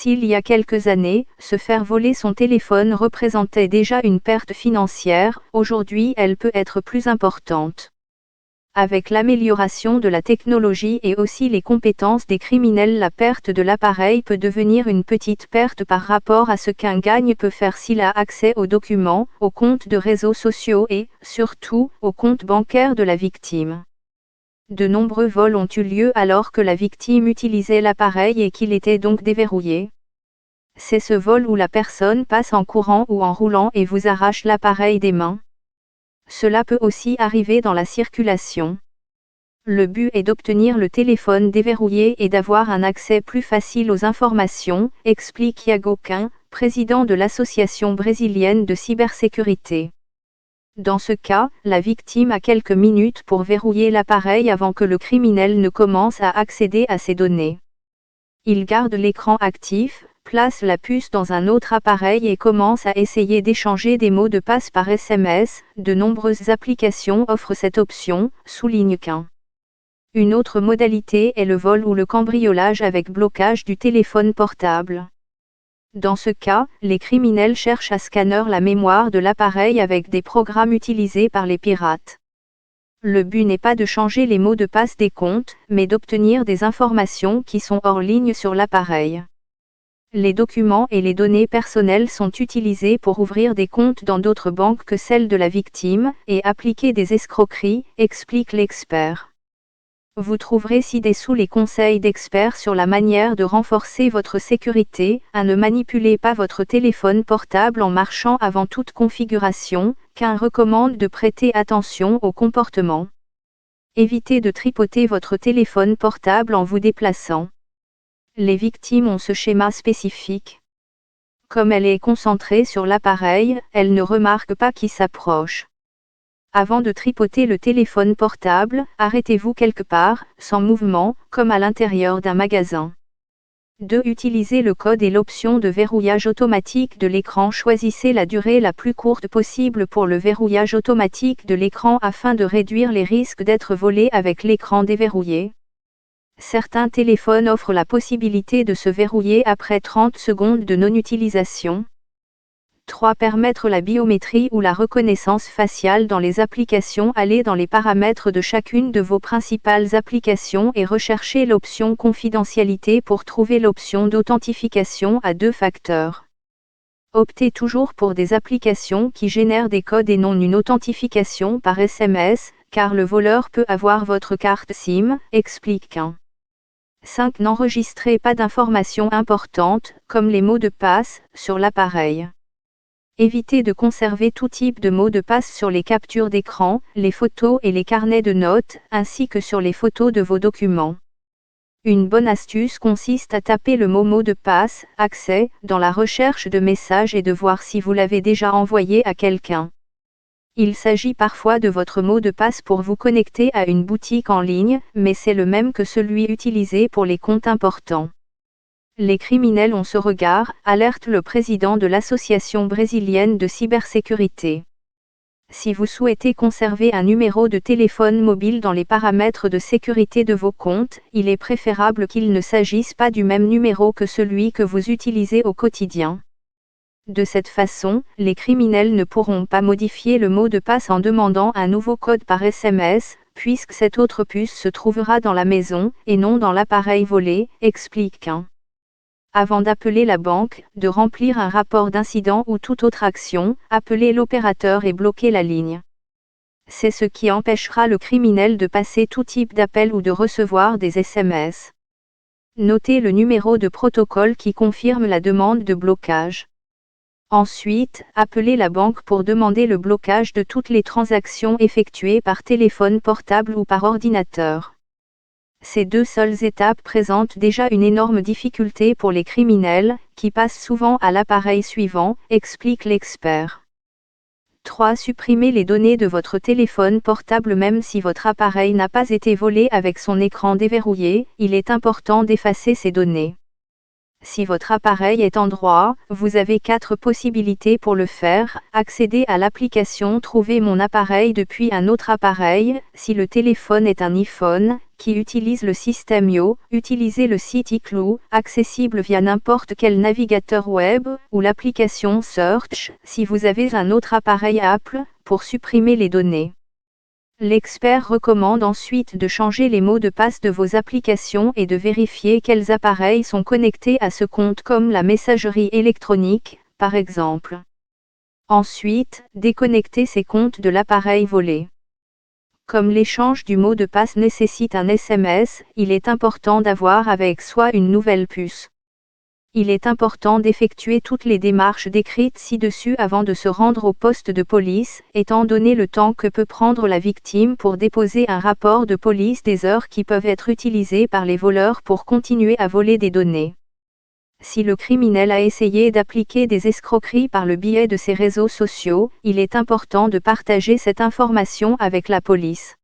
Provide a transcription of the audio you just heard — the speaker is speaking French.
S'il y a quelques années, se faire voler son téléphone représentait déjà une perte financière, aujourd'hui elle peut être plus importante. Avec l'amélioration de la technologie et aussi les compétences des criminels, la perte de l'appareil peut devenir une petite perte par rapport à ce qu'un gagne peut faire s'il a accès aux documents, aux comptes de réseaux sociaux et, surtout, aux comptes bancaires de la victime. De nombreux vols ont eu lieu alors que la victime utilisait l'appareil et qu'il était donc déverrouillé. C'est ce vol où la personne passe en courant ou en roulant et vous arrache l'appareil des mains. Cela peut aussi arriver dans la circulation. Le but est d'obtenir le téléphone déverrouillé et d'avoir un accès plus facile aux informations, explique Iago Quim, président de l'Association brésilienne de cybersécurité. Dans ce cas, la victime a quelques minutes pour verrouiller l'appareil avant que le criminel ne commence à accéder à ses données. Il garde l'écran actif, place la puce dans un autre appareil et commence à essayer d'échanger des mots de passe par SMS. De nombreuses applications offrent cette option, souligne Quim. Une autre modalité est le vol ou le cambriolage avec blocage du téléphone portable. Dans ce cas, les criminels cherchent à scanner la mémoire de l'appareil avec des programmes utilisés par les pirates. Le but n'est pas de changer les mots de passe des comptes, mais d'obtenir des informations qui sont hors ligne sur l'appareil. Les documents et les données personnelles sont utilisés pour ouvrir des comptes dans d'autres banques que celles de la victime, et appliquer des escroqueries, explique l'expert. Vous trouverez ci-dessous les conseils d'experts sur la manière de renforcer votre sécurité. 1. Ne manipulez pas votre téléphone portable en marchant avant toute configuration. Quim recommande de prêter attention au comportement. Évitez de tripoter votre téléphone portable en vous déplaçant. Les victimes ont ce schéma spécifique. Comme elle est concentrée sur l'appareil, elle ne remarque pas qui s'approche. Avant de tripoter le téléphone portable, arrêtez-vous quelque part, sans mouvement, comme à l'intérieur d'un magasin. 2. Utilisez le code et l'option de verrouillage automatique de l'écran. Choisissez la durée la plus courte possible pour le verrouillage automatique de l'écran afin de réduire les risques d'être volé avec l'écran déverrouillé. Certains téléphones offrent la possibilité de se verrouiller après 30 secondes de non-utilisation. 3. Permettre la biométrie ou la reconnaissance faciale dans les applications. Allez dans les paramètres de chacune de vos principales applications et recherchez l'option confidentialité pour trouver l'option d'authentification à 2 facteurs. Optez toujours pour des applications qui génèrent des codes et non une authentification par SMS, car le voleur peut avoir votre carte SIM, explique Quim. 5. N'enregistrez pas d'informations importantes, comme les mots de passe, sur l'appareil. Évitez de conserver tout type de mots de passe sur les captures d'écran, les photos et les carnets de notes, ainsi que sur les photos de vos documents. Une bonne astuce consiste à taper le mot de passe, accès, dans la recherche de messages et de voir si vous l'avez déjà envoyé à quelqu'un. Il s'agit parfois de votre mot de passe pour vous connecter à une boutique en ligne, mais c'est le même que celui utilisé pour les comptes importants. Les criminels ont ce regard, alerte le président de l'Association brésilienne de cybersécurité. Si vous souhaitez conserver un numéro de téléphone mobile dans les paramètres de sécurité de vos comptes, il est préférable qu'il ne s'agisse pas du même numéro que celui que vous utilisez au quotidien. De cette façon, les criminels ne pourront pas modifier le mot de passe en demandant un nouveau code par SMS, puisque cette autre puce se trouvera dans la maison, et non dans l'appareil volé, explique Quim. Avant d'appeler la banque, de remplir un rapport d'incident ou toute autre action, appelez l'opérateur et bloquez la ligne. C'est ce qui empêchera le criminel de passer tout type d'appel ou de recevoir des SMS. Notez le numéro de protocole qui confirme la demande de blocage. Ensuite, appelez la banque pour demander le blocage de toutes les transactions effectuées par téléphone portable ou par ordinateur. Ces 2 seules étapes présentent déjà une énorme difficulté pour les criminels, qui passent souvent à l'appareil suivant, explique l'expert. 3. Supprimez les données de votre téléphone portable. Même si votre appareil n'a pas été volé avec son écran déverrouillé, il est important d'effacer ces données. Si votre appareil est en droit, vous avez 4 possibilités pour le faire. Accéder à l'application Trouver mon appareil depuis un autre appareil. Si le téléphone est un iPhone, qui utilise le système Yo, utilisez le site iCloud, accessible via n'importe quel navigateur web, ou l'application Search, si vous avez un autre appareil Apple, pour supprimer les données. L'expert recommande ensuite de changer les mots de passe de vos applications et de vérifier quels appareils sont connectés à ce compte comme la messagerie électronique, par exemple. Ensuite, déconnectez ces comptes de l'appareil volé. Comme l'échange du mot de passe nécessite un SMS, il est important d'avoir avec soi une nouvelle puce. Il est important d'effectuer toutes les démarches décrites ci-dessus avant de se rendre au poste de police, étant donné le temps que peut prendre la victime pour déposer un rapport de police, des heures qui peuvent être utilisées par les voleurs pour continuer à voler des données. Si le criminel a essayé d'appliquer des escroqueries par le biais de ses réseaux sociaux, il est important de partager cette information avec la police.